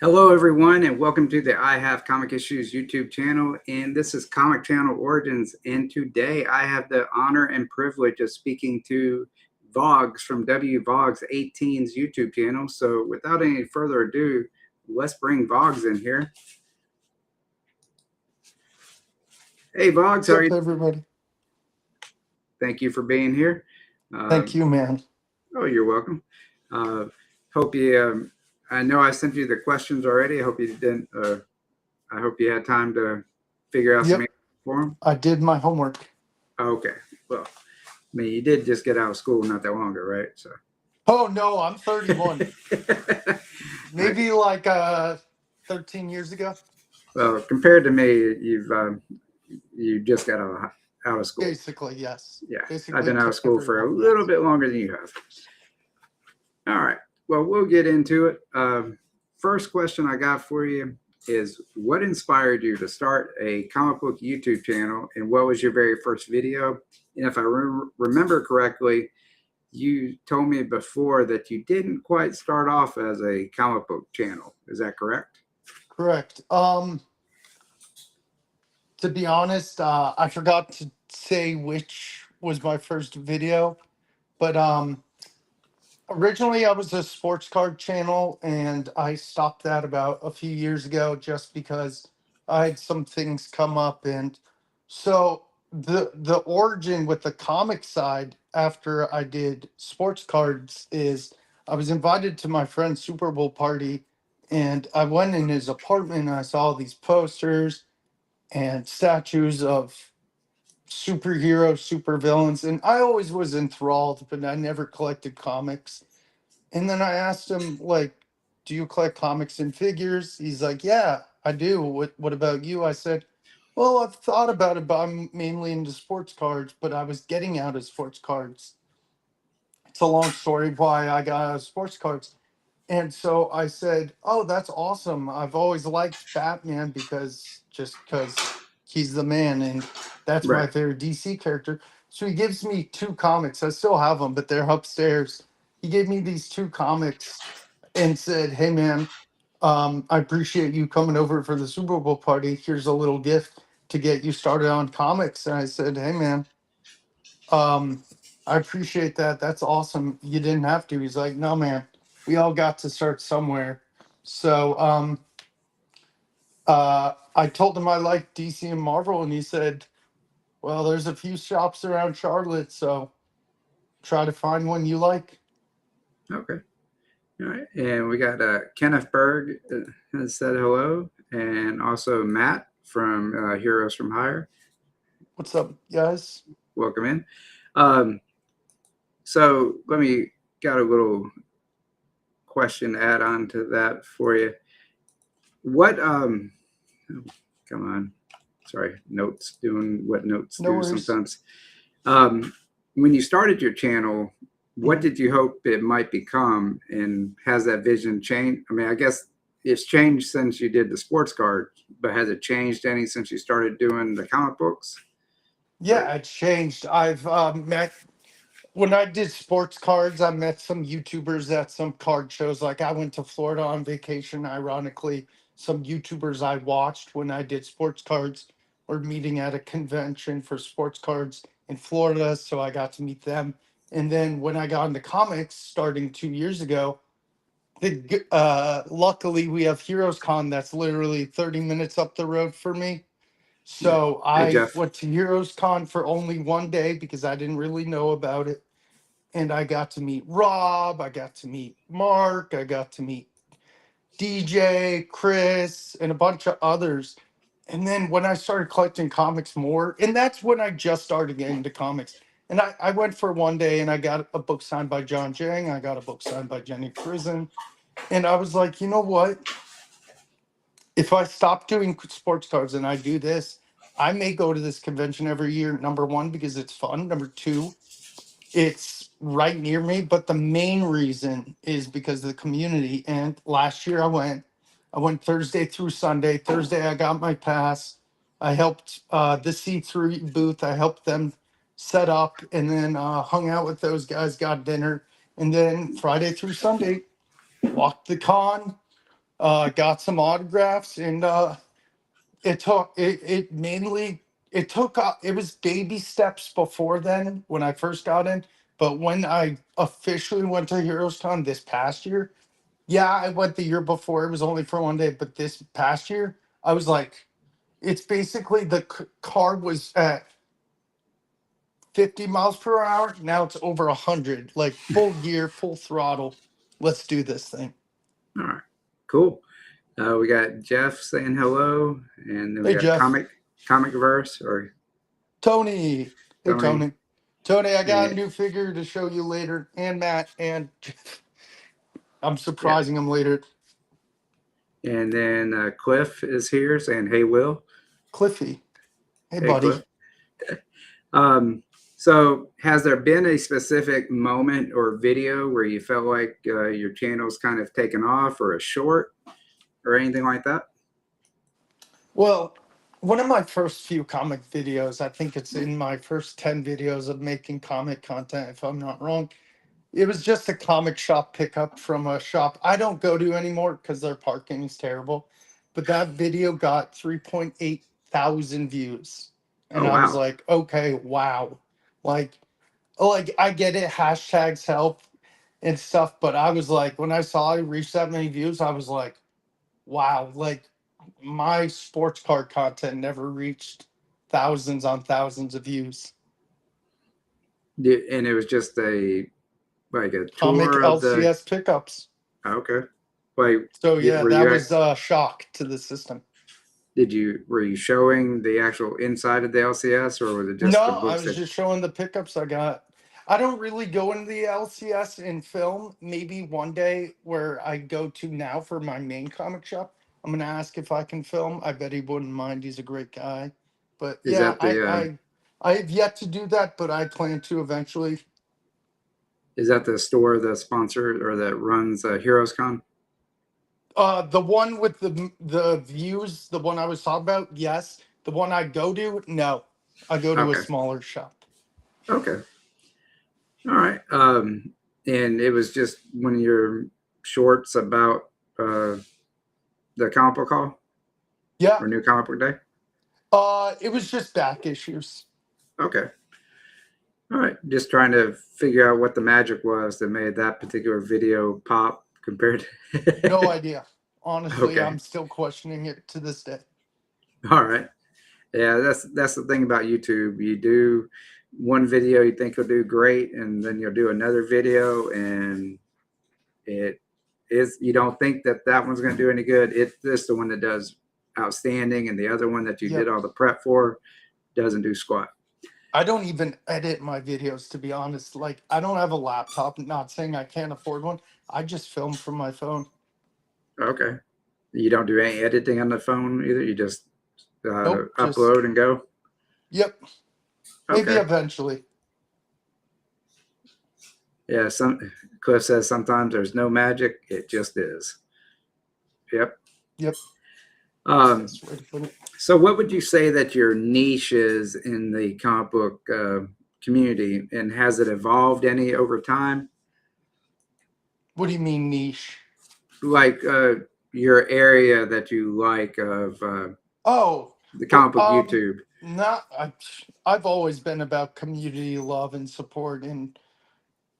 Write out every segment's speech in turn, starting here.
Hello, everyone, and welcome to the I Have Comic Issues YouTube channel. And this is Comic Channel Origins. And today I have the honor and privilege of speaking to Vogs from WVOGS18's YouTube channel. So without any further ado, let's bring Vogs in here. Hey, Vogs, how are you? Everybody? Thank you for being here. Thank you, man. Oh, you're welcome. Hope you... I know I sent you the questions already. I hope you didn't. I hope you had time to figure out some answers for them. I did my homework. Okay. Well, I mean, you did just get out of school not that long ago, right? So. Oh no, I'm 31. Maybe like 13 years ago. Well, compared to me, you just got out of school. Basically, yes. Yeah, Basically, I've been out of school for a little bit longer than you have. All right. Well, we'll get into it. First question I got for you is, what inspired you to start a comic book YouTube channel, and what was your very first video? And if I remember correctly, you told me before that you didn't quite start off as a comic book channel. Is that correct? Correct. To be honest, I forgot to say which was my first video, but originally I was a sports card channel, and I stopped that about a few years ago just because I had some things come up. And so the origin with the comic side after I did sports cards is I was invited to my friend's Super Bowl party, and I went in his apartment and I saw these posters and statues of superheroes, supervillains, and I always was enthralled, but I never collected comics. And then I asked him, like, do you collect comics and figures? He's like, yeah, I do. What about you? I said, well, I've thought about it, but I'm mainly into sports cards, but I was getting out of sports cards. It's a long story why I got out of sports cards. And so I said, oh, that's awesome. I've always liked Batman because he's the man, and that's my favorite DC character. So he gives me two comics. I still have them, but they're upstairs. He gave me these two comics and said, hey, man, I appreciate you coming over for the Super Bowl party. Here's a little gift to get you started on comics. And I said, hey, man, I appreciate that. That's awesome. You didn't have to. He's like, no, man, we all got to start somewhere. So I told him I liked DC and Marvel, and he said, well, there's a few shops around Charlotte, so try to find one you like. Okay. All right. And we got Kenneth Berg has said hello, and also Matt from Heroes from Hire. What's up, guys? Welcome in. So let me got a little question to add on to that for you. What come on, sorry, notes doing what notes do sometimes. When you started your channel, what did you hope it might become, and has that vision changed? I mean, I guess it's changed since you did the sports card, but has it changed any since you started doing the comic books? Yeah, it's changed. I've met, when I did sports cards, I met some YouTubers at some card shows. Like I went to Florida on vacation. Ironically, some YouTubers I watched when I did sports cards were meeting at a convention for sports cards in Florida. So I got to meet them. And then when I got into comics starting 2 years ago, luckily we have Heroes Con that's literally 30 minutes up the road for me. So I went to Heroes Con for only one day because I didn't really know about it. And I got to meet Rob, I got to meet Mark, I got to meet DJ, Chris, and a bunch of others. And then when I started collecting comics more, and that's when I just started getting into comics. And I went for one day and I got a book signed by John Jang. I got a book signed by Jenny Prison. And I was like, you know what? If I stop doing sports cards and I do this, I may go to this convention every year. Number one, because it's fun. Number two, it's right near me. But the main reason is because of the community. And last year I went Thursday through Sunday. Thursday I got my pass. I helped the C3 booth. I helped them set up, and then hung out with those guys, got dinner. And then Friday through Sunday, walked the con, Got some autographs, and it was baby steps before then when I first got in. But when I officially went to HeroesCon this past year, yeah, I went the year before. It was only for one day, but this past year, I was like, it's basically the car was at 50 miles per hour. Now it's over 100, like full gear, full throttle. Let's do this thing. All right, cool. We got Jeff saying hello, and then we Hey, got Jeff. comic verse or Tony. Hey, Tony, Tony. Tony, I got a and, new figure to show you later. And Matt, and I'm yeah, surprising him later. and then Cliff is here saying, "Hey, Will." Cliffy. Hey, Hey, buddy. Cliff. So has there been a specific moment or video where you felt like your channel's kind of taken off, or a short or anything like that? Well, one of my first few comic videos, I think it's in my first 10 videos of making comic content, if I'm not wrong. It was just a comic shop pickup from a shop I don't go to anymore because their parking is terrible. But that video got 3.8 thousand views. Oh, And I was wow. like, okay, wow. Like, like I get it, hashtags help and stuff, but I was like, when I saw it reach that many views, I was like, wow, like my sports car content never reached thousands on thousands of views. And it was just like a Comic tour of the. LCS pickups. Okay. Like, So yeah, were that you was a shock to the system. were you showing the actual inside of the LCS, or was it just the No, I books was that? just showing the pickups I got. I don't really go into the LCS in film. Maybe one day where I go to now for my main comic shop, I'm gonna ask if I can film. I bet he wouldn't mind. He's a great guy. But Is yeah, that I the I I have yet to do that, but I plan to eventually. store, the sponsor, or that runs HeroesCon? The one with the views, the one I was talking about, yes. The one I go to, no. I go to a Okay. smaller shop. Okay. All right. And it was just one of your shorts about the comic book call Yeah. or New Comic Book Day. It was just back issues. Okay. All right. Just trying to figure out what the magic was that made that particular video pop compared No to. idea. Honestly, Okay. I'm still questioning it to this day. All right. Yeah, that's the thing about YouTube. You do one video you think will do great, and then you'll do another video, and it is you don't think that that one's going to do any good. It's the one that does outstanding, and the other one that you did Yep. all the prep for doesn't do squat. I don't even edit my videos, to be honest. Like, I don't have a laptop. Not saying I can't afford one. I just film from my phone. Okay. You don't do any editing on the phone either. You just Nope. Just, upload and go. yep. Maybe Okay. eventually. Yeah. Cliff says sometimes there's no magic. It just is. Yep. Yep. Um, That's the way to put it. So, what would you say that your niche is in the comic book community, and has it evolved any over time? What do you mean niche? Like your area that you like of Oh, the well, comic book YouTube? not. I've always been about community love and support and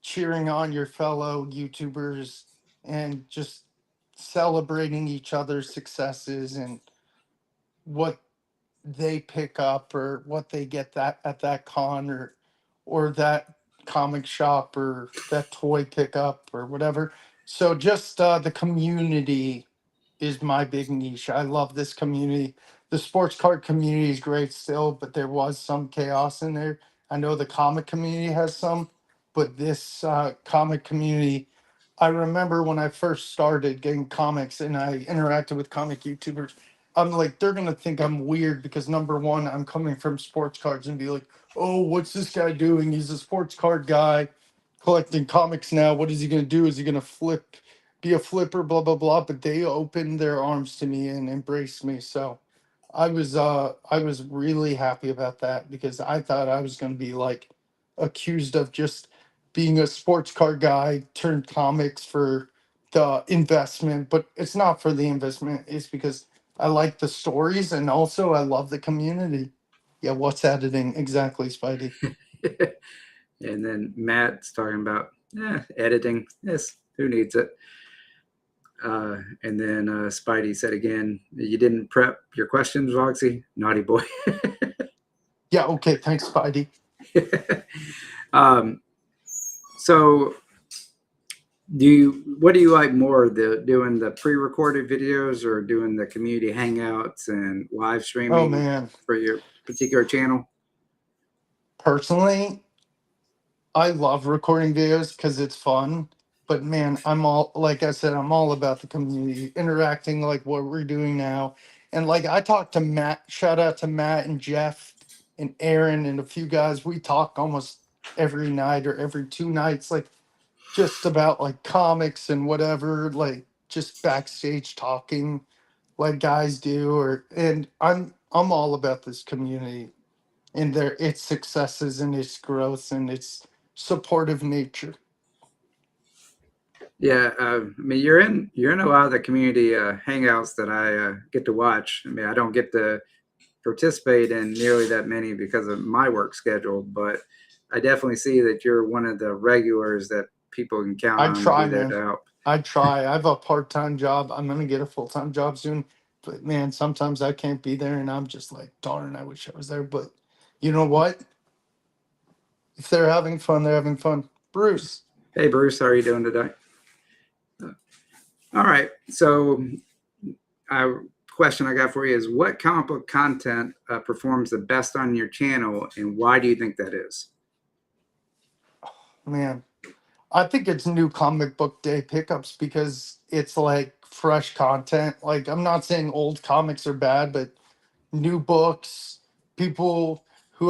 cheering on your fellow YouTubers and just celebrating each other's successes and what they pick up or what they get that at that con or that comic shop or that toy pickup or whatever. So just the community is my big niche. I love this community. The sports card community is great still, but there was some chaos in there. I know the comic community has some, but this comic community, I remember when I first started getting comics and I interacted with comic YouTubers, I'm like, they're gonna think I'm weird because number one, I'm coming from sports cards and be like, oh, what's this guy doing? He's a sports card guy collecting comics now. What is he gonna do? Is he gonna be a flipper? Blah blah blah. But they opened their arms to me and embraced me. So I was really happy about that because I thought I was gonna be like accused of just being a sports card guy turned comics for the investment, but it's not for the investment. It's because I like the stories and also I love the community. Yeah, what's editing? Exactly, Spidey. And then Matt's talking about editing. Yes, who needs it? And then Spidey said again, you didn't prep your questions, Vogsy. Naughty boy. Yeah, okay, thanks, Spidey. um, so what do you like more, doing the pre-recorded videos or doing the community hangouts and live Oh streaming man, for your particular channel? personally, I love recording videos because it's fun. But man, I'm all like I said, I'm all about the community interacting like what we're doing now. And like I talked to Matt, shout out to Matt and Jeff and Aaron and a few guys. We talk almost every night or every 2 nights, like just about like comics and whatever, like just backstage talking like guys do. Or and I'm all about this community and their its successes and its growth and its supportive nature. Yeah, I mean, you're in a lot of the community hangouts that I get to watch. I mean, I don't get to participate in nearly that many because of my work schedule, but I definitely see that you're one of the regulars that people can count I on to be try, there man. to help. I try. I have a part-time job. I'm gonna get a full-time job soon. But man, sometimes I can't be there and I'm just like, darn, I wish I was there. But you know what? If they're having fun, they're having fun. Bruce. Hey, Bruce, how are you doing today? All right, so question I got for you is, what comic book content performs the best on your channel, and why do you think that is? Man, I think it's new comic book day pickups because it's like fresh content. Like I'm not saying old comics are bad, but new books, people who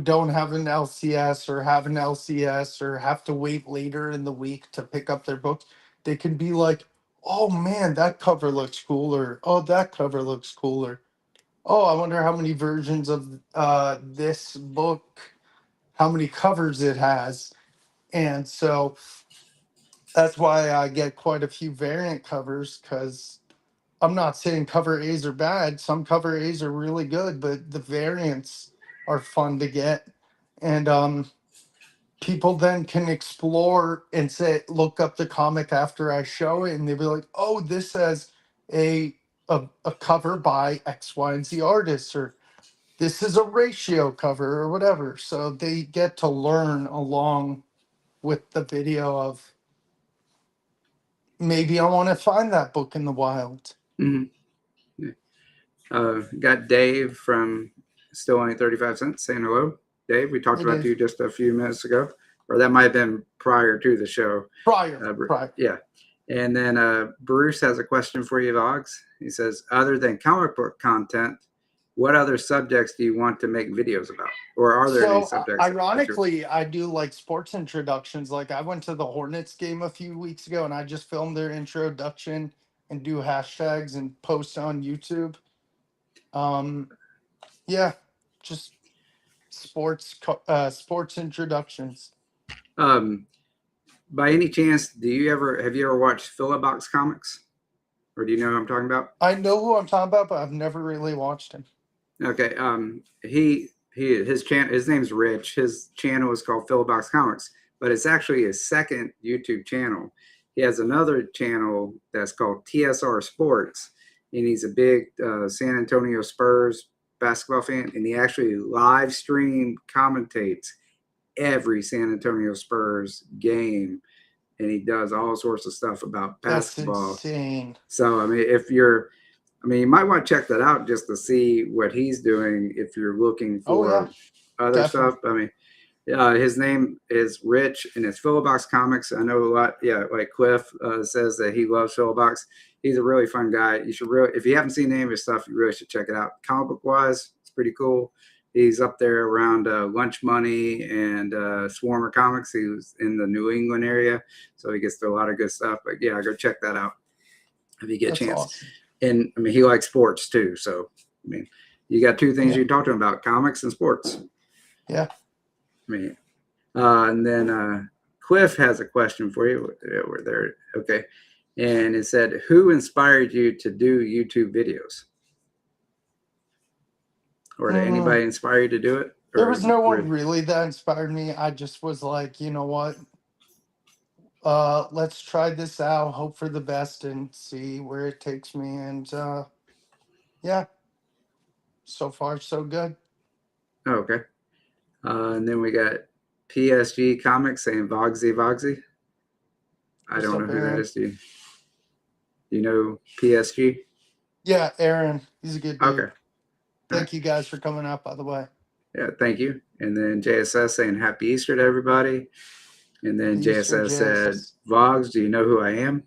don't have an LCS or have an LCS or have to wait later in the week to pick up their books, they can be like, "Oh man, that cover looks cool," or "Oh, that cover looks cooler." "Oh, I wonder how many versions of this book, how many covers it has." And so that's why I get quite a few variant covers because I'm not saying cover A's are bad. Some cover A's are really good, but the variants are fun to get. And people then can explore and say, look up the comic after I show it, and they'll be like, oh, this has a cover by X, Y, and Z artists, or this is a ratio cover or whatever. So they get to learn along with the video of maybe I want to find that book in the wild. Mm-hmm. Got Dave from Still Only 35 Cents saying hello. Dave, we talked Hey, about Dave. you just a few minutes ago, or that might have been prior to the show. Prior. Yeah. And then Bruce has a question for you, Vogs. He says, other than comic book content, what other subjects do you want to make videos about? Or are there any So subjects ironically, I do like sports introductions. Like I went to the Hornets game a few weeks ago and I just filmed their introduction and do hashtags and post on YouTube. Um, yeah, just sports introductions. um, by any chance, have you ever watched Philobox Comics? Or do you know who I'm talking about? I know who I'm talking about, but I've never really watched him. Okay. His name's Rich. His channel is called Philobox Comics, but it's actually his second YouTube channel. He has another channel that's called TSR Sports, and he's a big San Antonio Spurs basketball fan, and he actually live stream commentates every San Antonio Spurs game, and he does all sorts of stuff about That's basketball. insane. So I mean, you might want to check that out just to see what he's doing if you're looking for other Definitely. stuff. I mean, his name is Rich, and it's Philobox Comics. I know a lot. Yeah, like Cliff says that he loves Philobox. He's a really fun guy. You should if you haven't seen any of his stuff, you really should check it out. Comic book wise, it's pretty cool. He's up there around Lunch Money and Swarmer Comics. He was in the New England area, so he gets to a lot of good stuff. But yeah, go check that out if you get a chance. Awesome. And I mean, he likes sports too. So I mean, you got two things you can talk to him about: comics and sports. Yeah. I mean, and then Cliff has a question for you. We're there. Okay. And it said, who inspired you to do YouTube videos? Or did Mm, anybody inspire you to do it? there Or was no one were, really that inspired me. I just was like, you know what? Let's try this out, hope for the best, and see where it takes me. And yeah, so far so good. oh, okay. And then we got PSG Comics saying Vogsy. I What's don't know up, who that Aaron? is. Do you know PSG? Yeah, Aaron, he's a good dude. Okay. All right. Thank you guys for coming out, by the way. Yeah, thank you. And then JSS saying Happy Easter to everybody. And then Happy Easter, JSS said, JSS. Vogs, do you know who I am?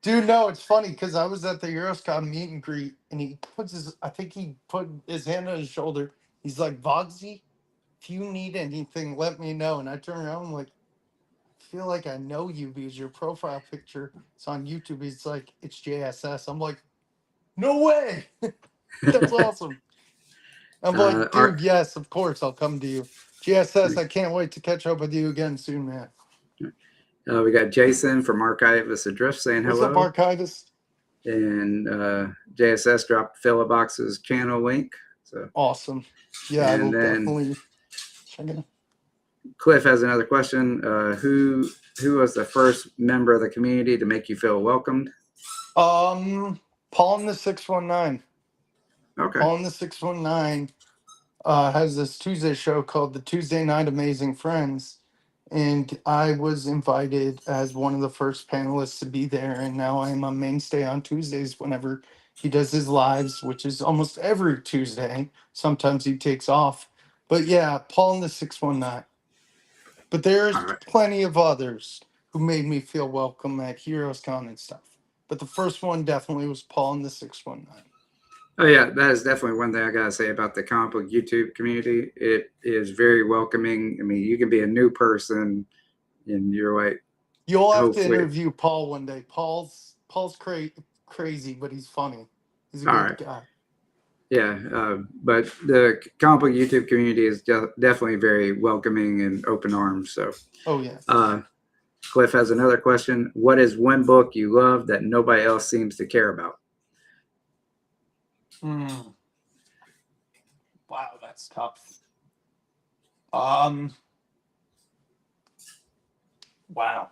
Dude, no, it's funny because I was at the Euroscon meet and greet, and I think he put his hand on his shoulder. He's like, Vogsy, if you need anything, let me know. And I turn around, I'm like, I feel like I know you because your profile picture is on YouTube. He's like, it's JSS. I'm like, no way. That's awesome. I'm like, dude, Our, yes, of course, I'll come to you. JSS, I can't wait to catch up with you again soon, man. we got Jason from Archivist Adrift saying What's up, hello. Archivist? And JSS dropped Philobox's channel link. So, Awesome. Yeah, I and will then definitely check it out. Cliff has another question. Who was the first member of the community to make you feel welcomed? Paul in the 619. Okay. Paul in the 619 has this Tuesday show called the Tuesday Night Amazing Friends. And I was invited as one of the first panelists to be there. And now I am a mainstay on Tuesdays whenever he does his lives, which is almost every Tuesday. Sometimes he takes off. But yeah, Paul in the 619. But there's All right. plenty of others who made me feel welcome at HeroesCon and stuff. But the first one definitely was Paul in the 619. Oh yeah, that is definitely one thing I gotta say about the comic book YouTube community. It is very welcoming. I mean, you can be a new person, and you're like, You'll have to hopefully, interview Paul one day. Paul's crazy, but he's funny. He's a all good right, guy. yeah. But the comic book YouTube community is definitely very welcoming and open arms. So, Oh yeah. Cliff has another question. What is one book you love that nobody else seems to care about? Hmm. Wow, that's tough. Um. Wow.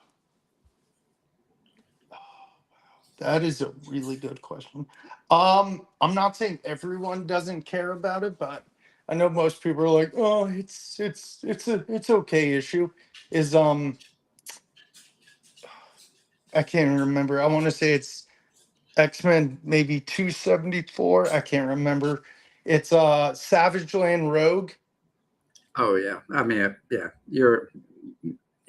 That is a really good question. I'm not saying everyone doesn't care about it, but I know most people are like, oh, it's okay issue. Is I can't remember. I want to say it's X-Men maybe 274. I can't remember. It's Savage Land Rogue. Oh yeah, I mean, yeah. You're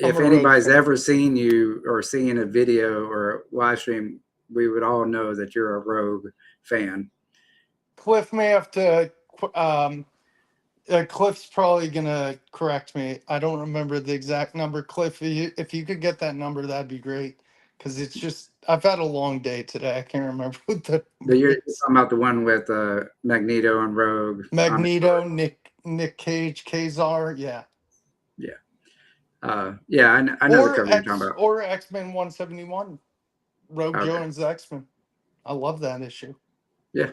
I'm if a Rogue anybody's fan. ever seen you or seen a video or live stream, we would all know that you're a Rogue fan. Cliff may have to Cliff's probably gonna correct me. I don't remember the exact number. Cliff, if you could get that number, that'd be great. Because it's just I've had a long day today. I can't remember what the But number you're is. talking about the one with Magneto and Rogue on the Magneto, cover. Nick Cage, Kazar, yeah. Yeah, yeah. I know the cover you're talking about. Or X-Men 171. Rogue Okay, Jones X-Men. I love that issue. yeah.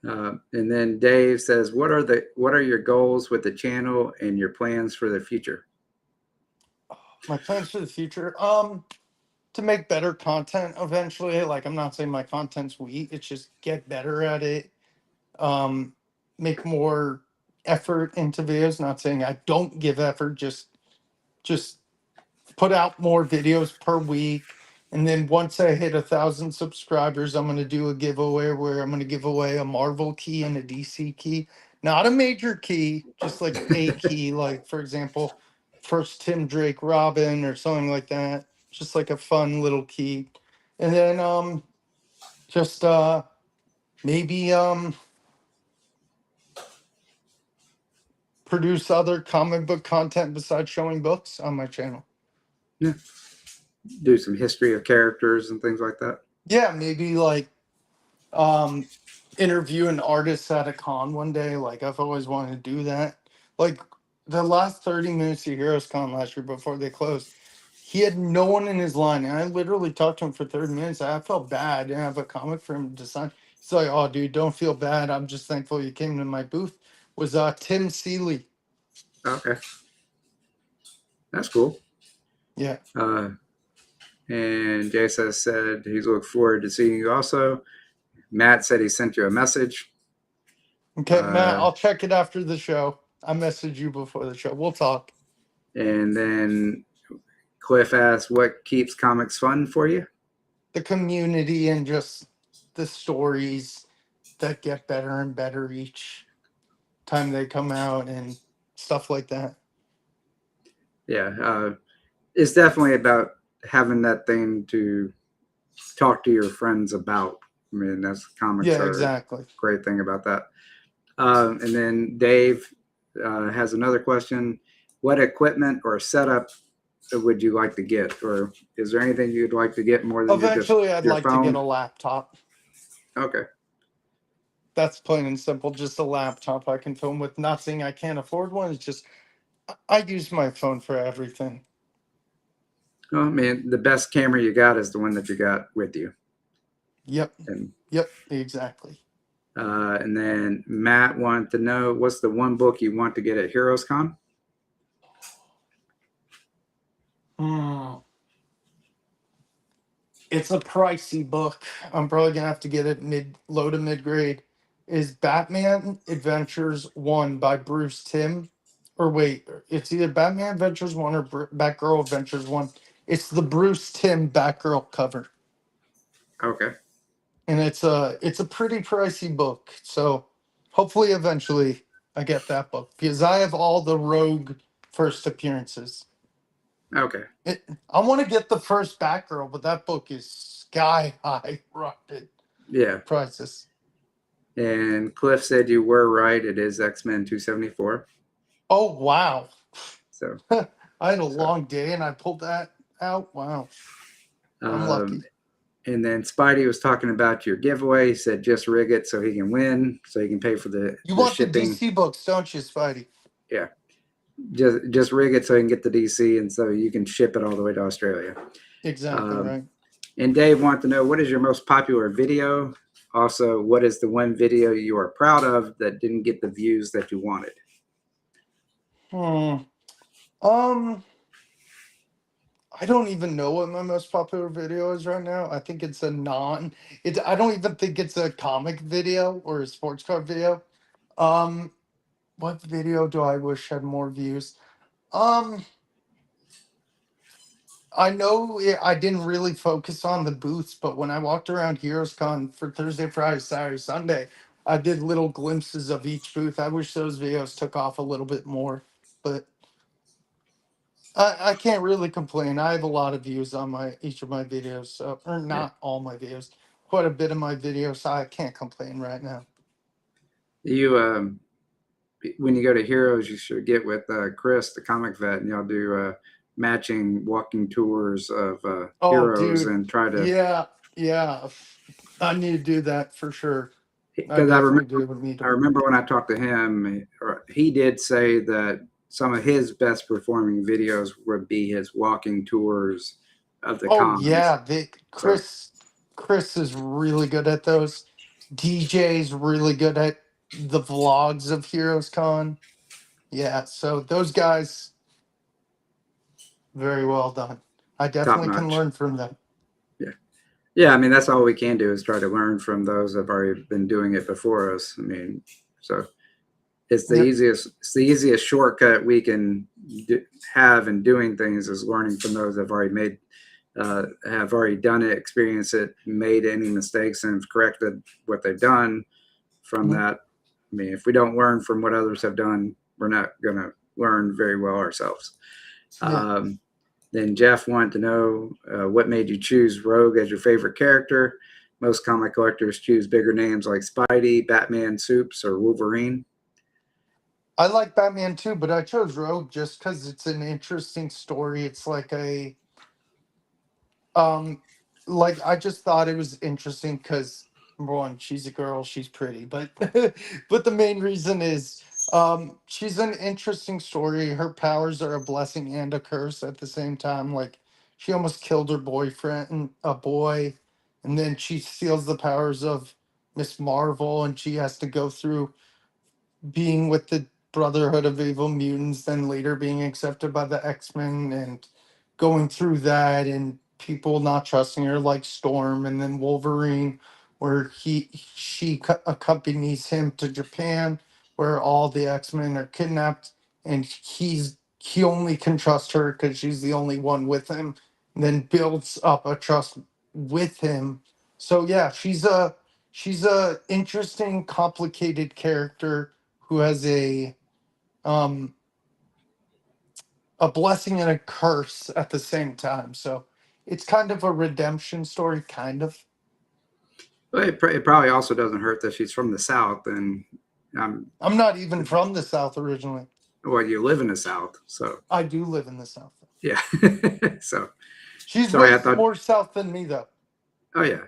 And then Dave says, what are your goals with the channel and your plans for the future? My plans for the future. To make better content eventually. Like I'm not saying my content's weak, it's just get better at it. Um, make more effort into videos. Not saying I don't give effort, just put out more videos per week. And then once I hit 1,000 subscribers, I'm gonna do a giveaway where I'm gonna give away a Marvel key and a DC key. Not a major key, just like a key, like for example, first Tim Drake Robin or something like that. Just like a fun little key. And then just maybe produce other comic book content besides showing books on my channel. Yeah, do some history of characters and things like that. Yeah, maybe like um interview an artist at a con one day. Like I've always wanted to do that. Like the last 30 minutes of Heroes Con last year before they closed, he had no one in his line. And I literally talked to him for 30 minutes. I felt bad. I didn't have a comic for him to sign. He's like, oh, dude, don't feel bad. I'm just thankful you came to my booth. Was Tim Seeley. Okay, that's cool. Yeah. And Jason said he's looking forward to seeing you also. Matt said he sent you a message. Okay, Matt, I'll check it after the show. I messaged you before the show. We'll talk. And then Cliff asked, what keeps comics fun for you? The community and just the stories that get better and better each time they come out and stuff like that. Yeah, it's definitely about having that thing to talk to your friends about. I mean, that's comics Yeah, are exactly. a great thing about that. And then Dave has another question. What equipment or setup would you like to get? Or is there anything you'd like to get more than Eventually, just I'd your like to get a phone? laptop. Okay. That's plain and simple. Just a laptop I can film with. Not saying I can't afford one. It's just I use my phone for everything. Well, I mean, the best camera you got is the one that you got with you. Yep. And Exactly. and then Matt wanted to know, what's the one book you want to get at Heroes Con? It's a pricey book. I'm probably gonna have to get it low to mid grade. Is Batman Adventures 1 by Bruce Timm? Or wait, it's either Batman Adventures 1 or Batgirl Adventures 1. It's the Bruce Timm Batgirl cover. Okay. And it's a pretty pricey book. So hopefully eventually I get that book because I have all the Rogue first appearances. Okay. I want to get the first Batgirl, but that book is sky high rocket Yeah. prices. And Cliff said you were right. It is X-Men 274. Oh wow! So I had a long day and I pulled that out. Wow, I'm lucky. And then Spidey was talking about your giveaway. He said just rig it so he can win, so he can pay for the Want shipping. the DC books, don't you, Spidey? Yeah. Just rig it so he can get the DC and so you can ship it all the way to Australia. Exactly right. And Dave wanted to know, what is your most popular video? Also, what is the one video you are proud of that didn't get the views that you wanted? I don't even know what my most popular video is right now. I think it's a non. I don't even think it's a comic video or a sports car video. What video do I wish had more views? I know I didn't really focus on the booths, but when I walked around Heroes Con for Thursday, Friday, Saturday, Sunday, I did little glimpses of each booth. I wish those videos took off a little bit more, but I can't really complain. I have a lot of views on each of my videos, so or not all my videos, quite a bit of my videos. So I can't complain right now. You when you go to Heroes, you should get with Chris, the comic vet, and y'all do matching walking tours of Heroes Dude, and try to. yeah, I need to do that for sure. I Because definitely do need I to. remember when I talked to him, he did say that some of his best performing videos would be his walking tours of the Oh cons. yeah, So Chris is really good at those. DJ's really good at the vlogs of Heroes Con. Yeah, so those guys, very well done. I top definitely can notch. learn from them. Yeah. Yeah. I mean, that's all we can do is try to learn from those that have already been doing it before us. I mean, so it's the Yep. easiest shortcut we can have in doing things is learning from those that have already done it, experienced it, made any mistakes, and have corrected what they've done from Mhm. that. I mean, if we don't learn from what others have done, we're not going to learn very well ourselves. Yeah. Then Jeff wanted to know what made you choose Rogue as your favorite character. Most comic collectors choose bigger names like Spidey, Batman, Supes, or Wolverine. I like Batman too, but I chose Rogue just because it's an interesting story. It's um, like I just thought it was interesting because number one, she's a girl, she's pretty, but but the main reason is she's an interesting story. Her powers are a blessing and a curse at the same time. Like she almost killed her boyfriend, a boy, and then she steals the powers of Miss Marvel, and she has to go through being with the Brotherhood of Evil Mutants, then later being accepted by the X-Men and going through that and people not trusting her like Storm, and then Wolverine where accompanies him to Japan where all the X-Men are kidnapped and he only can trust her because she's the only one with him, and then builds up a trust with him. So yeah, she's a interesting, complicated character who has um a blessing and a curse at the same time. So it's kind of a redemption story, kind of. But it probably also doesn't hurt that she's from the South, and um, I'm not even from the South originally. well, you live in the South, so I do live in the South. yeah. So She's sorry, way I thought. more South than me, though. Oh yeah,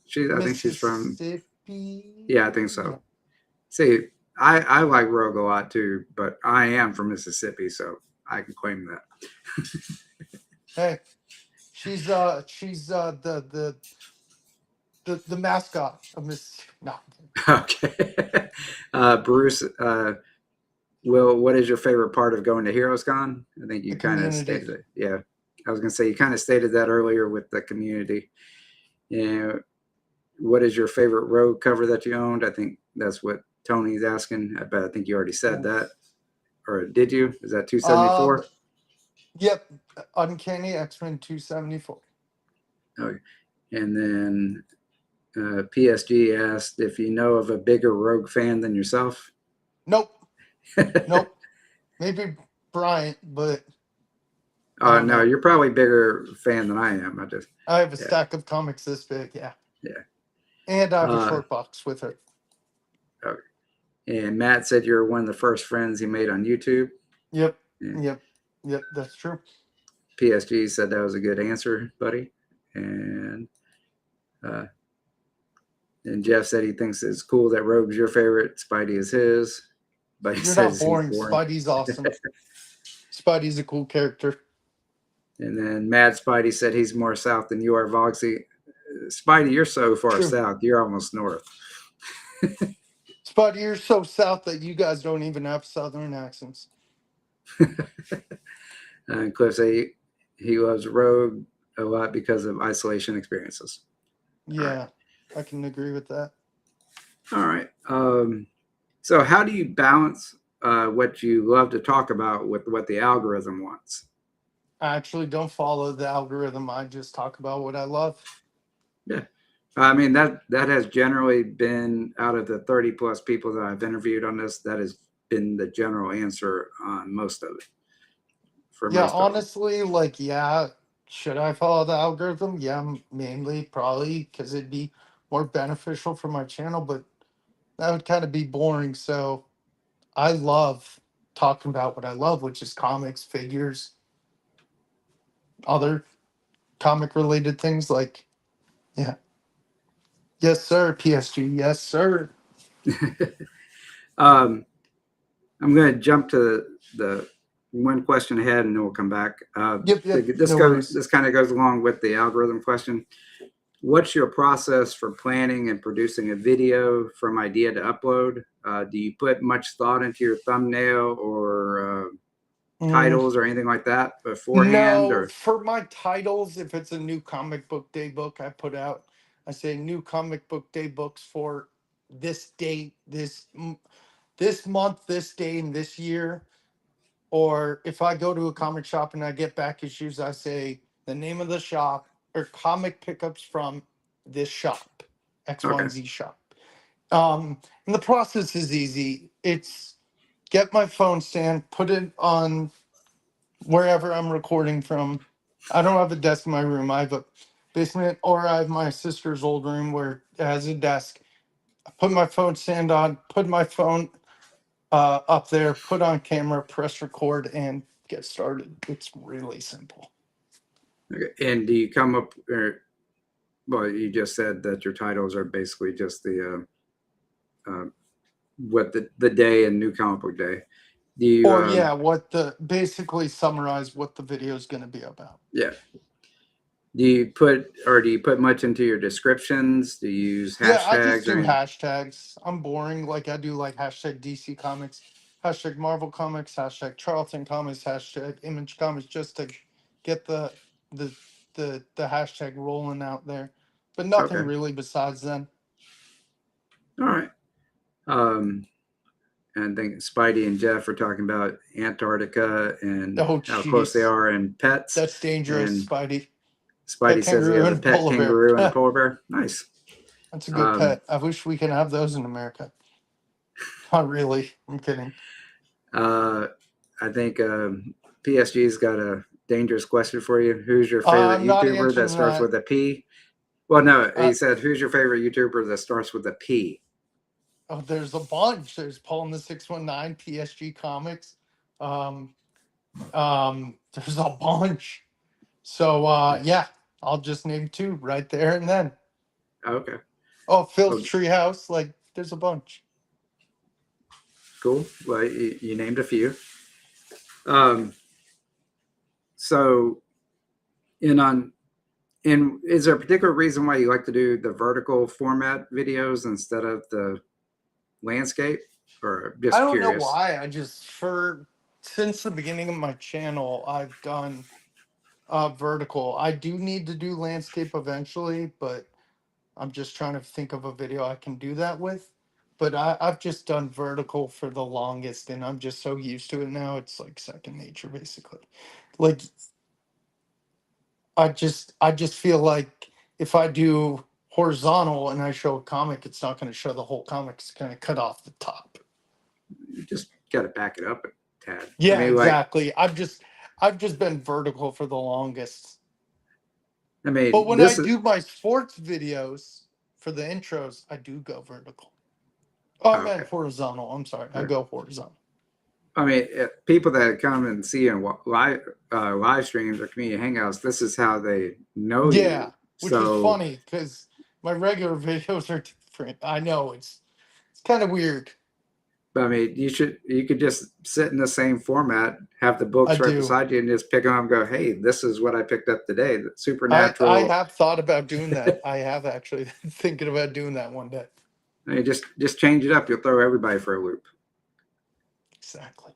I think she's from. Mississippi. Yeah, I think Yeah. so. See, I like Rogue a lot too, but I am from Mississippi, so I can claim that. Hey, she's the mascot of Mississippi. No. Okay. Bruce, Will, what is your favorite part of going to HeroesCon? I think you The kind of community. stated it. Yeah. I was going to say, you kind of stated that earlier with the community. Yeah. What is your favorite Rogue cover that you owned? I think that's what Tony's asking. But I think you already said that. Or did you? Is that 274? Yep. Uncanny X-Men 274. Okay. And then PSG asked if you know of a bigger Rogue fan than yourself. Nope. Nope. Maybe Bryant, but No, know. you're probably a bigger fan than I am. I have a stack of comics this big, yeah. Yeah. And I have a short box with her. Okay. And Matt said you're one of the first friends he made on YouTube. Yep. Yeah. Yep, that's true. PSG said that was a good answer, buddy. And Jeff said he thinks it's cool that Rogue's your favorite, Spidey is his. But he You're says not boring. he's boring. Spidey's awesome. Spidey's a cool character. And then Mad Spidey said he's more south than you are, Vogsy. Spidey, you're so far south. You're almost north. Spidey, you're so south that you guys don't even have southern accents. And Cliff said he loves Rogue a lot because of isolation experiences. Yeah, right. I can agree with that. All right. So how do you balance what you love to talk about with what the algorithm wants? I actually don't follow the algorithm. I just talk about what I love. Yeah. I mean, that has generally been, out of the 30 plus people that I've interviewed on this, that has been the general answer on most of it. Yeah, honestly, like, yeah, should I follow the algorithm? Yeah, mainly, probably, because it'd be more beneficial for my channel, but that would kind of be boring. So I love talking about what I love, which is comics, figures, other comic related things. Like, yeah. Yes, sir, PSG. Yes, sir. I'm going to jump to the one question ahead and then we'll come back. Yep. This kind of goes along with the algorithm question. What's your process for planning and producing a video from idea to upload? Do you put much thought into your thumbnail or titles or anything like that beforehand? No, for my titles, if it's a new comic book day book I put out, I say new comic book day books for this date, this month, this day, and this year. Or if I go to a comic shop and I get back issues, I say the name of the shop or comic pickups from this shop, X, Y, and Z shop. And the process is easy. It's get my phone stand, put it on wherever I'm recording from. I don't have a desk in my room. I have a basement, or I have my sister's old room where it has a desk. I put my phone stand on, put my phone up there, put on camera, press record, and get started. It's really simple. Okay. And do you come up, well, you just said that your titles are basically just the what the day and new comic book day. Or yeah, basically summarize what the video is going to be about. Yeah. Do you put much into your descriptions? Do you use Yeah, I just hashtags or do anything? hashtags. I'm boring. Like I do like hashtag DC Comics, hashtag Marvel Comics, hashtag Charlton Comics, hashtag Image Comics, just to get the the hashtag rolling out there. But nothing Okay. really besides then. All right. Um, and I think Spidey and Jeff are talking about Antarctica and Oh how close they jeez, are in pets. that's dangerous, And Spidey. Pet Spidey says he kangaroo has a and pet polar bear. kangaroo and a polar bear. Nice. That's a good Um, pet. I wish we could have those in America. Not really. I'm kidding. uh, I think PSG's got a dangerous question for you. Who's your favorite I'm not YouTuber that answering starts that. with a P? Well, no, he Uh, said, who's your favorite YouTuber that starts with a P? oh, there's a bunch. There's Paul in the 619, PSG Comics. Um, there's a bunch. So yeah, I'll just name two right there and then. Okay. Oh, Phil's Well, Treehouse. Like, there's a bunch. cool. Well, you named a few. Um, so, in on and is there a particular reason why you like to do the vertical format videos instead of the landscape, or I just don't know curious? why. I just for since the beginning of my channel, I've done vertical. I do need to do landscape eventually, but I'm just trying to think of a video I can do that with. But I've just done vertical for the longest, and I'm just so used to it now. It's like second nature, basically. Like I just feel like if I do horizontal and I show a comic, it's not going to show the whole comic. It's going to cut off the top. You just got to back it up a tad. I Yeah, mean, like, exactly. I've just been vertical for the longest. I But mean, when I this is do my sports videos for the intros, I do go vertical. Oh, I okay. meant horizontal. I'm sorry. I go horizontal. I mean, people that come and see in live streams or community hangouts, this is how they know Yeah, you. which is So, funny because my regular videos are different. I know it's kind of weird. I mean, you could just sit in the same format, have the I books right do. beside you, and just pick them up and go, "Hey, this is what I picked up today." The I Supernatural. have thought about doing that. I have actually thinking about doing that one day. I mean, just change it up. You'll throw everybody for a loop. Exactly.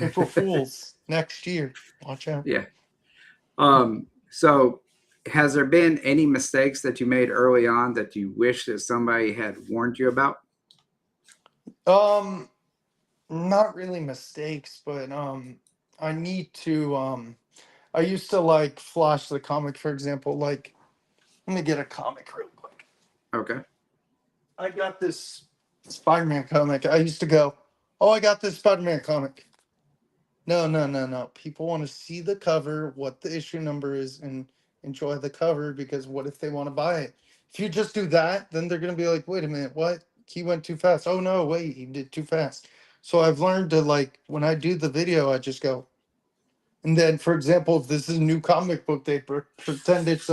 April Fools next year. Watch out. Yeah. So, has there been any mistakes that you made early on that you wish that somebody had warned you about? Um, Not really mistakes, but I need to I used to like flash the comic, for example. Like, let me get a comic real quick. Okay. I got this Spider-Man comic. I used to go, "Oh, I got this Spider-Man comic." No, no, no, no. People want to see the cover, what the issue number is, and enjoy the cover because what if they want to buy it? If you just do that, then they're going to be like, wait a minute, what? He went too fast. Oh, no, wait, he did too fast. So I've learned to, like, when I do the video, I just go, and then, for example, if this is a new comic book, they pretend it's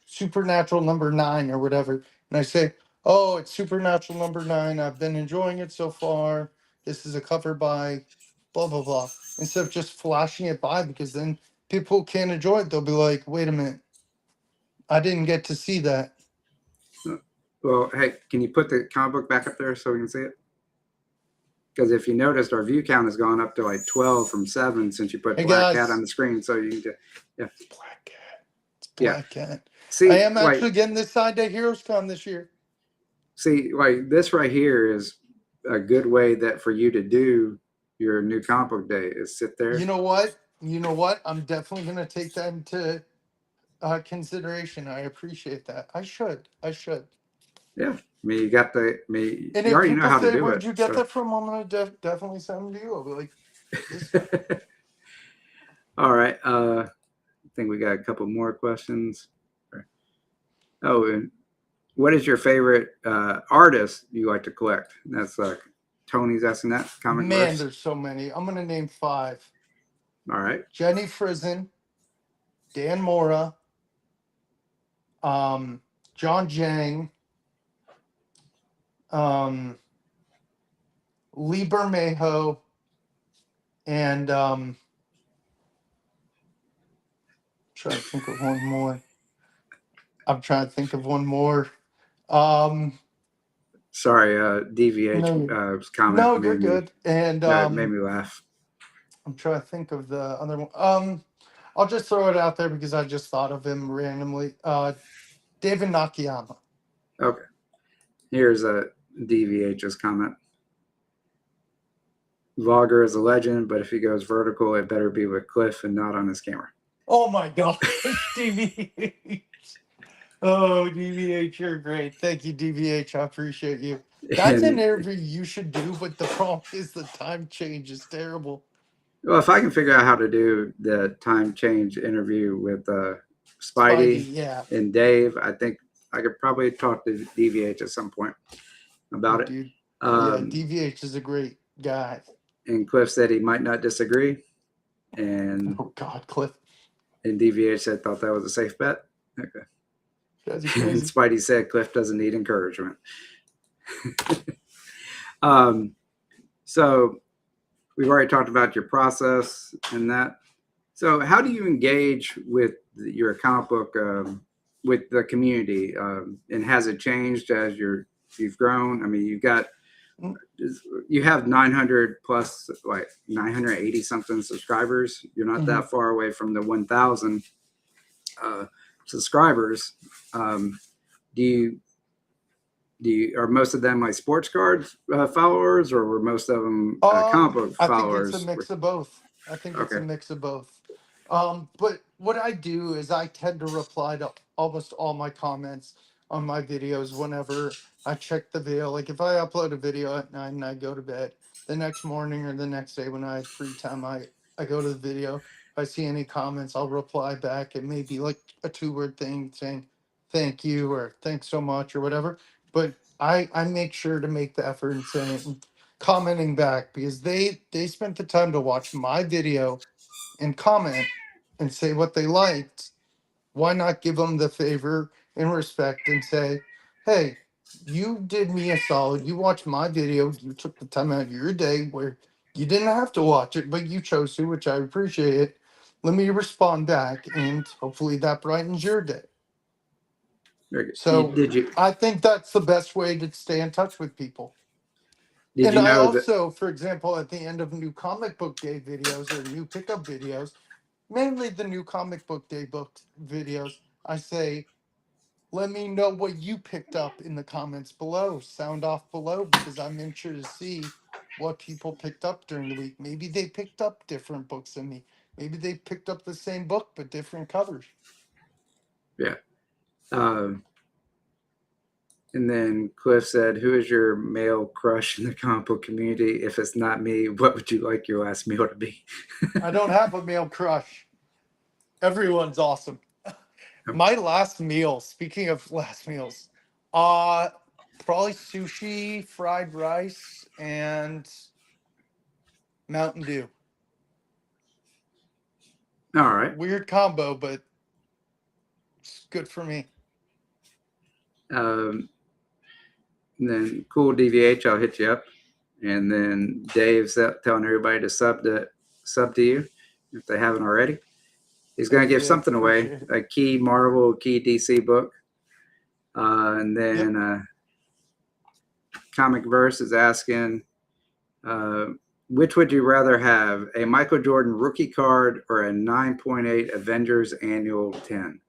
Supernatural number 9 or whatever. And I say, oh, it's Supernatural number 9. I've been enjoying it so far. This is a cover by blah, blah, blah. Instead of just flashing it by, because then people can't enjoy it. They'll be like, wait a minute, I didn't get to see that. Well, hey, can you put the comic book back up there so we can see it? Because if you noticed, our view count has gone up to like 12 from 7 since you put Hey, Black Cat on guys, the screen. So you can just, yeah, it's Black Cat. It's yeah. Black Cat. I See, am like, actually getting this side day Heroes Con this year. like this right here is a good way that for you to do your new comic book day is sit You there. know what? You know what? I'm definitely going to take that into consideration. I appreciate that. I should. I should. Yeah. I mean, you got I mean, And you if already know people how to say, do "Where'd it. you get So, that from?" I'm gonna definitely send them to you. I'll be like, "This guy." all right. I think we got a couple more questions. Oh, and what is your favorite artist you like to collect? That's Tony's asking that comic Man, verse. there's so many. I'm gonna name 5: All right. Jenny Frison, Dan Mora, John Jang, um, Lee Bermejo, and trying to think of one more. I'm trying to think of one more. Um, Sorry, DVH no, comment no, you're good. And made me laugh. I'm trying to think of the other one. I'll just throw it out there because I just thought of him randomly. David Nakayama. Okay, here's a DVH's comment. Vlogger is a legend, but if he goes vertical, it better be with Cliff and not on his camera. Oh my gosh, DVH. Oh, DVH, you're great. Thank you, DVH. I appreciate you. That's an And interview you should do, but the problem is the time change is terrible. well, if I can figure out how to do the time change interview with Spidey, Spidey yeah. and Dave, I think I could probably talk to DVH at some point Oh, about it. dude. Yeah, DVH is a great guy. And Cliff said he might not disagree, and Oh God, Cliff. DVH said thought that was a safe bet. Okay. That's And crazy. Spidey said Cliff doesn't need encouragement. So we've already talked about your process and that. So how do you engage with your comic book with the community? And has it changed as you've grown? I mean, you have 900 plus, like 980 something subscribers. You're not that far away from the 1,000 subscribers. Do you are most of them like sports cards followers, or were most of them comic book I think it's a followers? mix of both. I think it's a Okay. mix of both. But what I do is I tend to reply to almost all my comments on my videos whenever I check the video. Like if I upload a video at night and I go to bed, the next morning or the next day when I have free time, I go to the video. If I see any comments, I'll reply back. It may be like a 2-word thing saying thank you or thanks so much or whatever. But I make sure to make the effort and saying commenting back because they spent the time to watch my video and comment and say what they liked. Why not give them the favor and respect and say, hey, you did me a solid. You watched my video. You took the time out of your day where you didn't have to watch it, but you chose to, which I appreciate it. Let me respond back, and hopefully that brightens your day. So Did you I think that's the best way to stay in touch with people. did And you I know that? also, for example, at the end of new comic book day videos or new pickup videos, mainly the new comic book day book videos, I say, let me know what you picked up in the comments below. Sound off below because I'm interested to see what people picked up during the week. Maybe they picked up different books than me. Maybe they picked up the same book but different covers. Yeah. Um, and then Cliff said, "Who is your male crush in the comic book community? If it's not me, what would you like your last meal to be?" I don't have a male crush. Everyone's awesome. My last meal, speaking of last meals, uh probably sushi, fried rice, and Mountain Dew. All right. Weird combo, but it's good for me. And then cool DVH, I'll hit you up. And then Dave's telling everybody to sub to you if they haven't already. He's going Thank to you, give Dave. something away, Appreciate it. a key Marvel, key DC book. And Yep. then Comic Verse is asking, uh, which would you rather have, a Michael Jordan rookie card or a 9.8 Avengers Annual 10?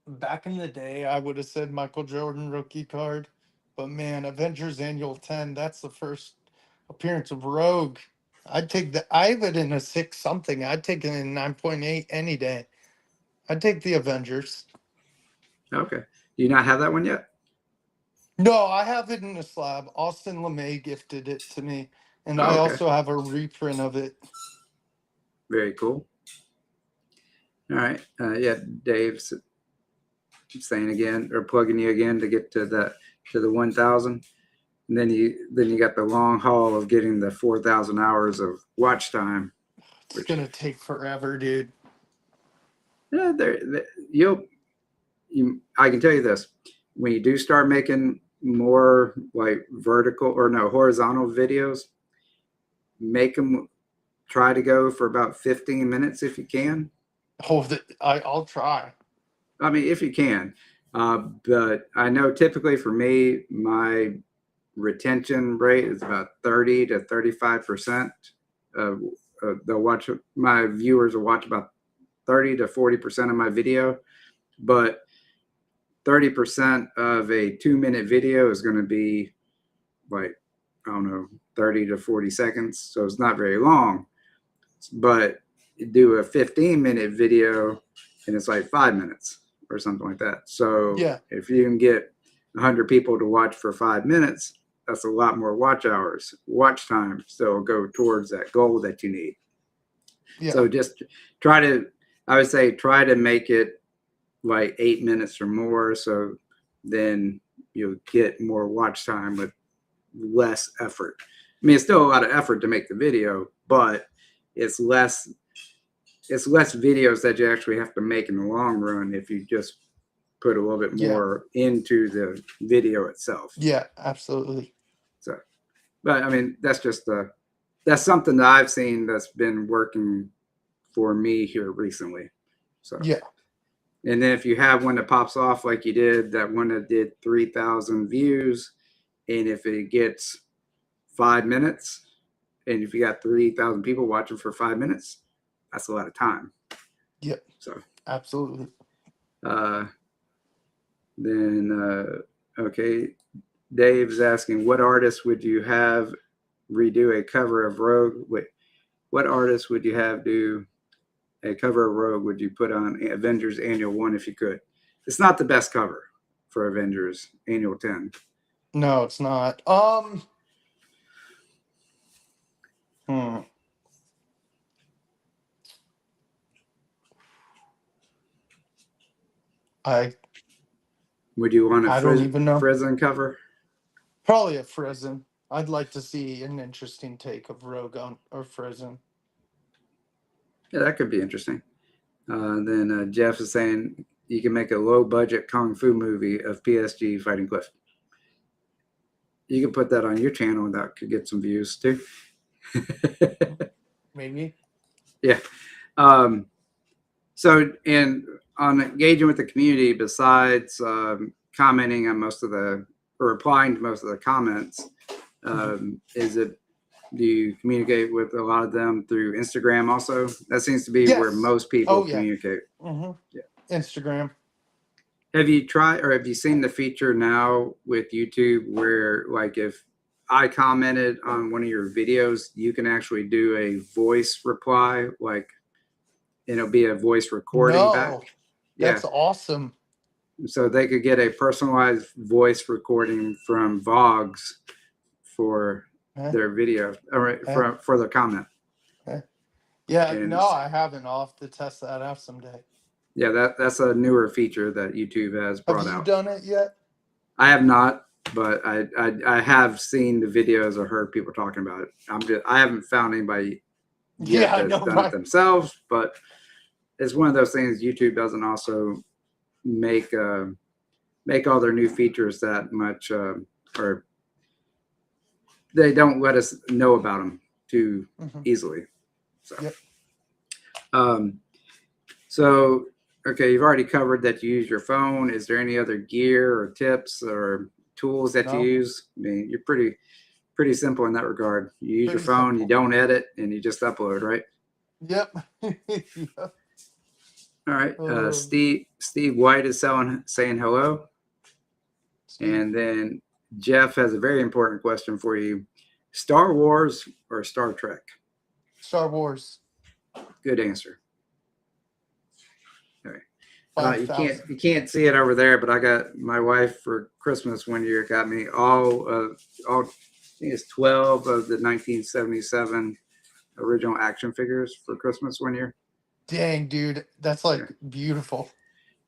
Back in the day, I would have said Michael Jordan rookie card, but man, Avengers Annual 10, that's the first appearance of Rogue. I'd take the I have it in a 6 something. I'd take it in 9.8 any day. I'd take the Avengers. Okay. Do you not have that one yet? No, I have it in a slab. Austin LeMay gifted it to me, and Oh, I okay. also have a reprint of it. Very cool. All right. Yeah, Dave's saying again, or plugging you again to get to the 1,000. And then you got the long haul of getting the 4,000 hours of watch time, It's which gonna take forever, dude. yeah, I can tell you this: when you do start making more like vertical or no horizontal videos, make them try to go for about 15 minutes if you can. Oh, I'll try. I mean, if you can. But I know typically for me, my retention rate is about 30 to 35%. Uh, they'll watch, my viewers will watch about 30 to 40% of my video, but 30% of a 2-minute video is going to be like, I don't know, 30 to 40 seconds. So it's not very long, but you do a 15-minute video and it's like 5 minutes or something like that. So Yeah. if you can get 100 people to watch for 5 minutes, that's a lot more watch hours, watch time. So go towards that goal that you need. Yeah. So just try to, I would say, try to make it like 8 minutes or more. So then you'll get more watch time with less effort. I mean, it's still a lot of effort to make the video, but it's less videos that you actually have to make in the long run if you just put a little bit more into the video itself. Yeah, absolutely. So, but I mean, that's just that's something that I've seen that's been working for me here recently. So yeah. And then if you have one that pops off like you did, that one that did 3,000 views, and if it gets 5 minutes, and if you got 3,000 people watching for 5 minutes, that's a lot of time. Yep. So absolutely. Okay, Dave's asking, what artist would you have redo a cover of Rogue? Wait, what artist would you have do a cover of Rogue would you put on Avengers Annual 1 if you could? It's not the best cover for Avengers Annual 10. No, it's not. Would you want I don't even know. Frizzen cover? Probably a Frizzen. I'd like to see an interesting take of Rogue on or Frizzen. Yeah, that could be interesting. Then Jeff is saying you can make a low budget kung fu movie of PSG fighting Cliff. You can put that on your channel and that could get some views too. Maybe. Yeah. So, and on engaging with the community, besides commenting on most of the, or replying to most of the comments, do you communicate with a lot of them through Instagram also? That seems to be where most people communicate. Mm-hmm. Yeah. Instagram. Have you tried, or have you seen the feature now with YouTube where, like, if I commented on one of your videos, you can actually do a voice reply, like, and it'll be a voice recording back? That's awesome. So they could get a personalized voice recording from Vogs for their video, or for their comment. Yeah, no, I haven't. I'll have to test that out someday. Yeah, that's a newer feature that YouTube has brought out. Have you done it yet? I have not, but I have seen the videos or heard people talking about it. I haven't found anybody yet that's done it themselves, but it's one of those things YouTube doesn't also make all their new features that much, or they don't let us know about them too easily. So, so okay, you've already covered that you use your phone. Is there any other gear or tips or tools that you use? I mean, you're pretty simple in that regard. You use your phone, you don't edit, and you just upload, right? Yep. All right. Steve White is saying hello. And then Jeff has a very important question for you. Star Wars or Star Trek? Star Wars. Good answer. You can't see it over there, but I got my wife for Christmas one year got me all I think it's 12 of the 1977 original action figures for Christmas one year. Dang, dude, that's like beautiful.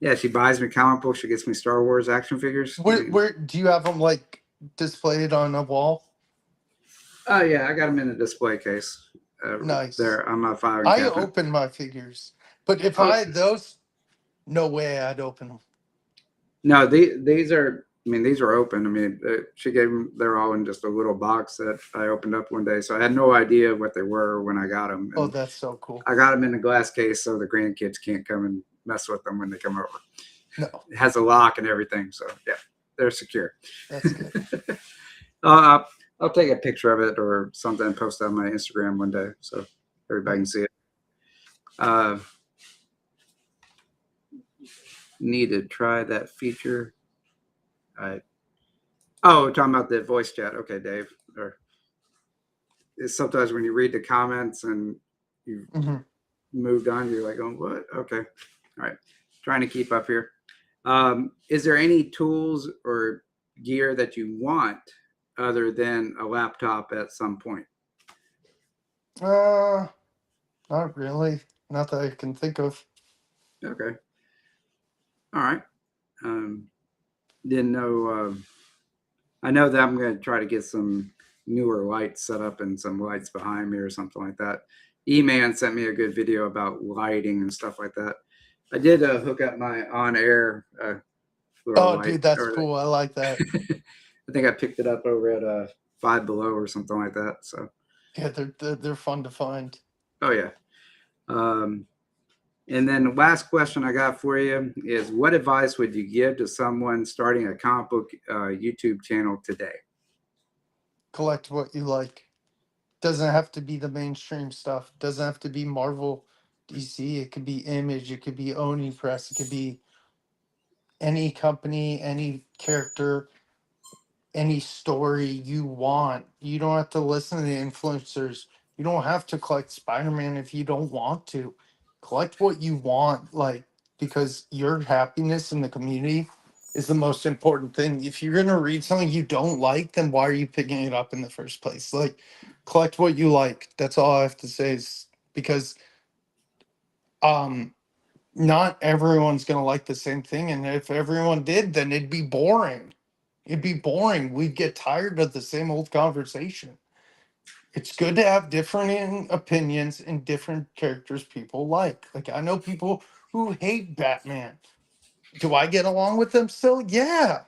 Yeah, she buys me comic books. She gets me Star Wars action figures. Where do you have them like displayed on a wall? Oh yeah, I got them in a display case. Nice. There on my filing cabinet. cabinet. Open my figures, but if I had those, no way I'd open them. No, these are. I mean, these are open. I mean, she gave them. They're all in just a little box that I opened up one day, so I had no idea what they were when I got them. And that's so cool. I got them in a glass case so the grandkids can't come and mess with them when they come over. No, It has a lock and everything. So yeah, they're secure. that's good. uh, I'll take a picture of it or something and post it on my Instagram one day so everybody can see it. Need to try that feature. Oh, talking about the voice chat. Okay, Dave. Or it's sometimes when you read the comments and you moved on, you're like, oh, what? Okay. All right. Trying to keep up here. Is there any tools or gear that you want other than a laptop at some point? Not really. Not that I can think of. Okay. All right. Didn't know. I know that I'm going to try to get some newer lights set up and some lights behind me or something like that. E-Man sent me a good video about lighting and stuff like that. I did hook up my on-air little Oh, light. dude, that's cool. I like that. I think I picked it up over at Five Below or something like that. So Yeah, they're fun to find. oh yeah. And then the last question I got for you is, what advice would you give to someone starting a comic book YouTube channel today? Collect what you like. Doesn't have to be the mainstream stuff. Doesn't have to be Marvel, DC. It could be Image. It could be Oni Press. It could be any company, any character, any story you want. You don't have to listen to the influencers. You don't have to collect Spider-Man if you don't want to. Collect what you want, like, because your happiness in the community is the most important thing. If you're gonna read something you don't like, then why are you picking it up in the first place? Like, collect what you like. That's all I have to say is because um not everyone's gonna like the same thing. And if everyone did, then it'd be boring. It'd be boring. We'd get tired of the same old conversation. It's good to have different opinions and different characters people like. Like, I know people who hate Batman. Do I get along with them still? Yeah.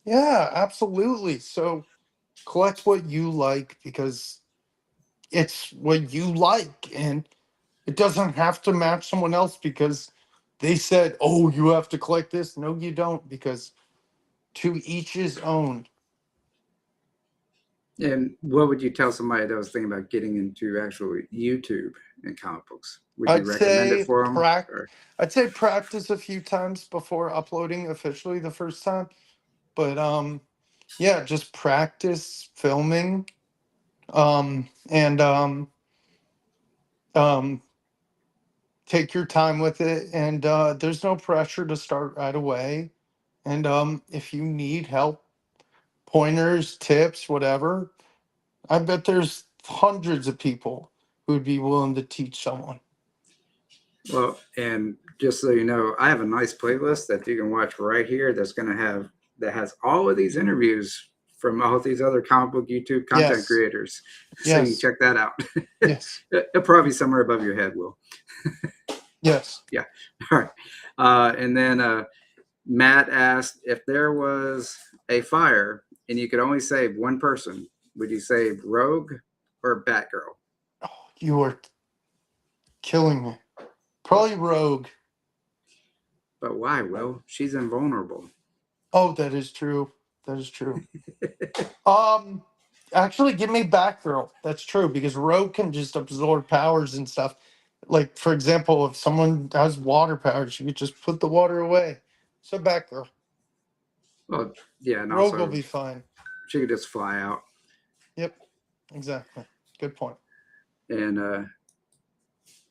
Yeah, absolutely. So collect what you like because it's what you like. And it doesn't have to match someone else because they said, oh, you have to collect this. No, you don't, because to each his own. And what would you tell somebody that was thinking about getting into actual YouTube and comic books? Would you I'd recommend it say for them? Or I'd say practice a few times before uploading officially the first time. But yeah, just practice filming. And um take your time with it, and there's no pressure to start right away. And if you need help, pointers, tips, whatever, I bet there's hundreds of people who'd be willing to teach someone. well, and just so you know, I have a nice playlist that you can watch right here. That has all of these interviews from all these other comic book YouTube content Yes. creators. So you can Yes. check that out. Yes. It'll probably be somewhere above your head, Will. Yes. Yeah. All right. And then Matt asked, if there was a fire and you could only save one person, would you save Rogue or Batgirl? Oh, you are killing me. Probably Rogue. But why, Will? She's invulnerable. Oh, that is true. That is true. Um, Actually, give me Batgirl. That's true because Rogue can just absorb powers and stuff. Like, for example, if someone has water powers, you could just put the water away. So Batgirl. Well, yeah, and Rogue will also be fine. she could just fly out. Yep, exactly. Good point. And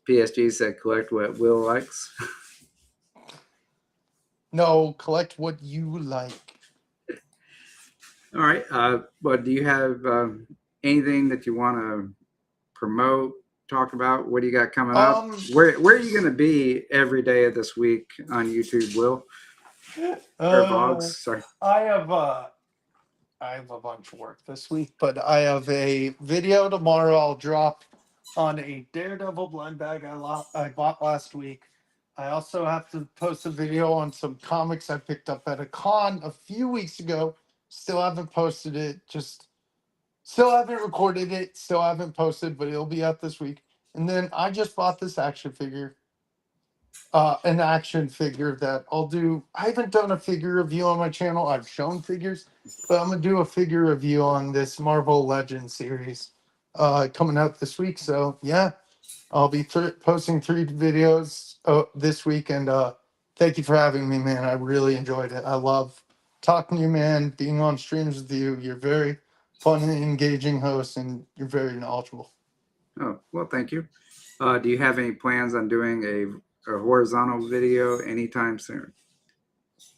PSG said collect what Will likes. No, collect what you like. All right. But do you have anything that you want to promote, talk about? What do you got coming up? Um, Where are you going to be every day of this week on YouTube, Will? Or Vogs? Sorry. I have a bunch of work this week, but I have a video tomorrow I'll drop on a Daredevil blind bag I bought last week. I also have to post a video on some comics I picked up at a con a few weeks ago. Still haven't posted it. Just still haven't recorded it. Still haven't posted, but it'll be out this week. And then I just bought this action figure. an action figure that I'll do. I haven't done a figure review on my channel. I've shown figures, but I'm gonna do a figure review on this Marvel Legends series coming out this week. So yeah, I'll be posting 3 videos this week. And thank you for having me, man. I really enjoyed it. I love talking to you, man. Being on streams with you. You're very fun and engaging host, and you're very knowledgeable. Oh, well, thank you. Do you have any plans on doing a horizontal video anytime soon?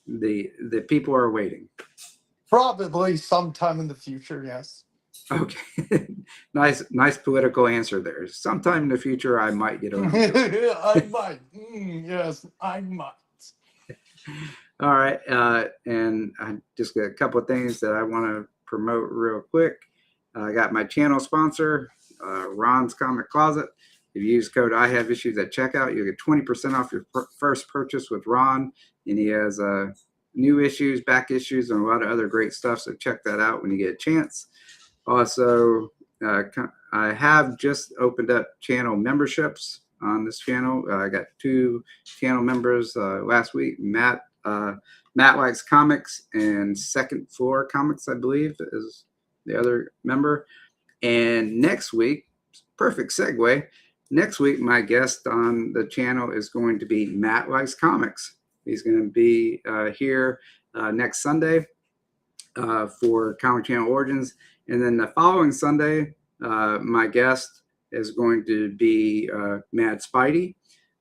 The people are waiting. Probably sometime in the future, yes. Okay. nice political answer there. Sometime in the future, I might get around to it. I might. Yes, I might. All right. And I just got a couple of things that I want to promote real quick. I got my channel sponsor, Ron's Comic Closet. If you use code I have issues at checkout, you'll get 20% off your first purchase with Ron. And he has new issues, back issues, and a lot of other great stuff. So check that out when you get a chance. Also, I have just opened up channel memberships on this channel. I got 2 channel members last week. Matt Likes Comics and Second Floor Comics, I believe, is the other member. And next week, perfect segue. Next week, my guest on the channel is going to be Matt Likes Comics. He's going to be here next Sunday for Comic Channel Origins. And then the following Sunday, my guest is going to be Mad Spidey.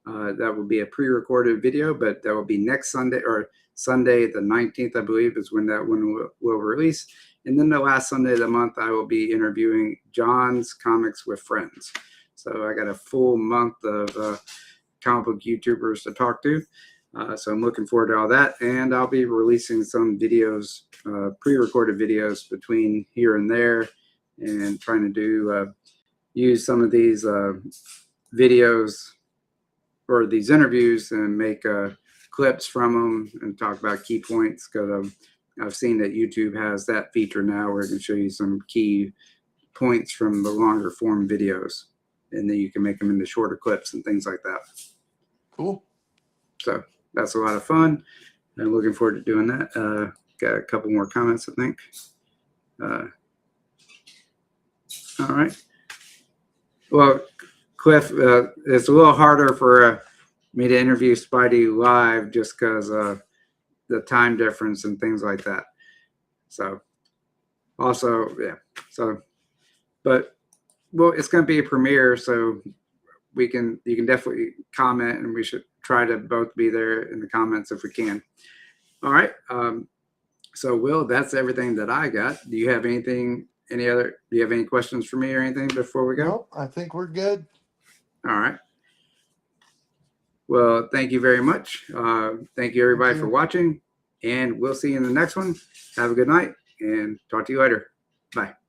That will be a pre-recorded video, but that will be next Sunday, or Sunday the 19th, I believe, is when that one will release. And then the last Sunday of the month, I will be interviewing John's Comics with Friends. So I got a full month of comic book YouTubers to talk to. So I'm looking forward to all that. And I'll be releasing some videos, pre-recorded videos between here and there, and trying to do use some of these videos or these interviews and make clips from them and talk about key points, because I've seen that YouTube has that feature now where it can show you some key points from the longer form videos, and then you can make them into shorter clips and things like that. Cool. So that's a lot of fun. I'm looking forward to doing that. Got a couple more comments, I think. All right. Well, Cliff, it's a little harder for me to interview Spidey live just because the time difference and things like that. So also, yeah. So, but well, it's going to be a premiere, so you can definitely comment, and we should try to both be there in the comments if we can. All right. So Will, that's everything that I got. Do you have anything? Do you have any questions for me or anything before we go? Nope, I think we're good. All right. Well, thank you very much. Thank you, everybody, for watching, and we'll see you in the next one. Have a good night, and talk to you later. Bye.